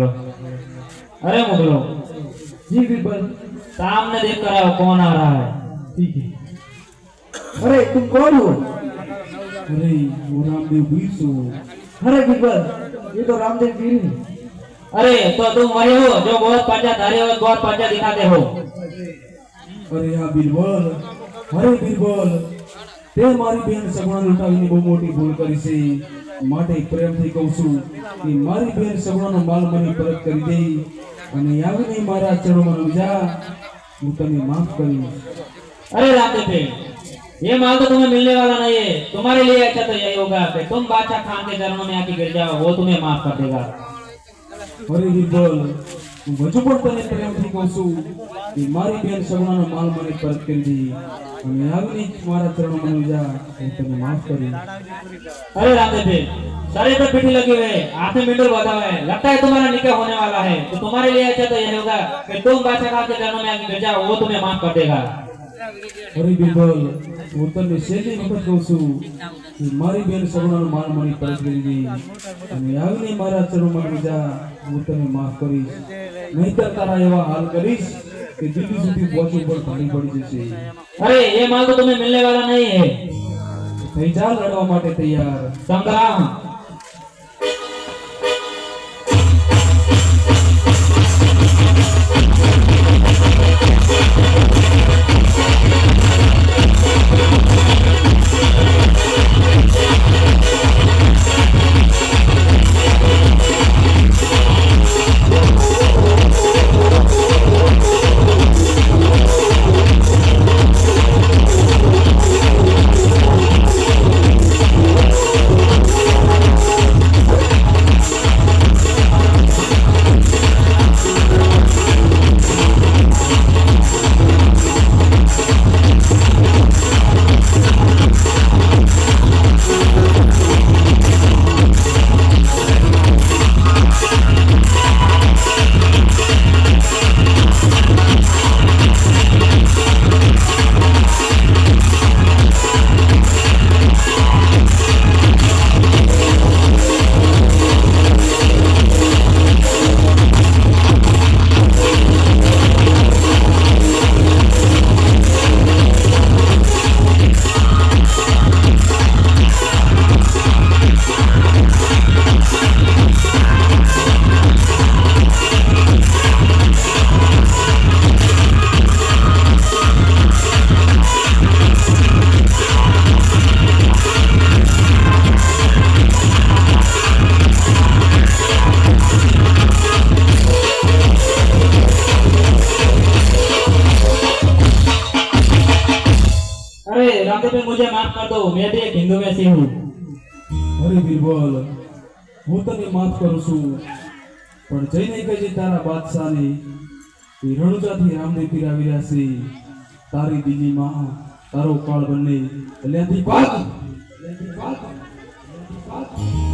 Hello. अरे मुगलो जी बीरबल। सामने देख कर आओ कौन आ रहा है। ठीक है। अरे तुम कौन हो? अरे वो रामदेव वीर सो। अरे बीरबल ये तो रामदेव वीर है। अरे तो तुम वही हो जो बहुत पंजा धारे और बहुत पंजा दिखाते हो। अरे हाँ बीरबल। अरे बीरबल તે મારી બેન સગુણા લૂંટાવીને બહુ મોટી ભૂલ કરી છે, માટે પ્રેમથી કહું છું કે મારી બેન સગુણાનો માલ મને પરત કરી દે અને આવીને મારા ચરણોમાં નમી જા, હું તને માફ કરીશ। अरे रामदेव भाई ये माल तो तुम्हें मिलने वाला नहीं है। तुम्हारे लिए अच्छा तो यही होगा कि तुम बादशाह खान के चरणों में आके गिर जाओ, वो तुम्हें माफ कर देगा। अरे बीरबल હું હજુ પણ તને પ્રેમથી કહું છું કે મારી બેન સગુણાનો માલ મને પરત કરી દે અને આવીને મારા ચરણોમાં નમી જા, હું તને માફ કરીશ। अरे रामदेव भाई सारे पर पीठी लगी हुई है, हाथ में मिंडल बांधा हुआ है, लगता है तुम्हारा निकाह होने वाला है। तो तुम्हारे लिए अच्छा तो यही होगा कि तुम बादशाह खान के चरणों में आके गिर जाओ, वो तुम्हें माफ कर देगा। अरे बीरबल હું તને છેલ્લી વખત કહું છું કે મારી બેન સગુણાનો માલ મને પરત કરી દે અને આવીને મારા ચરણોમાં નમી જા, હું તને માફ કરીશ। નહીંતર તારા એવા હાલ કરીશ કે દિલ્હી સુધી પહોંચવું પણ ભારી પડી જશે। अरे ये माल तो तुम्हें मिलने वाला नहीं है। થઈ જા લડવા માટે તૈયાર। संग्राम। रामदेव भाई मुझे माफ कर दो, मैं भी एक हिंदू में से हूँ। अरे बीरबल હું તને માફ કરું છું, પણ જઈને કહેજે તારા બાદશાહને કે રણુજાથી રામદેવ પીર આવી રહ્યા છે, તારી દિલ્હીમાં તારો કાળ બને, ત્યાંથી ભાગ, ત્યાંથી ભાગ, ત્યાંથી ભાગ।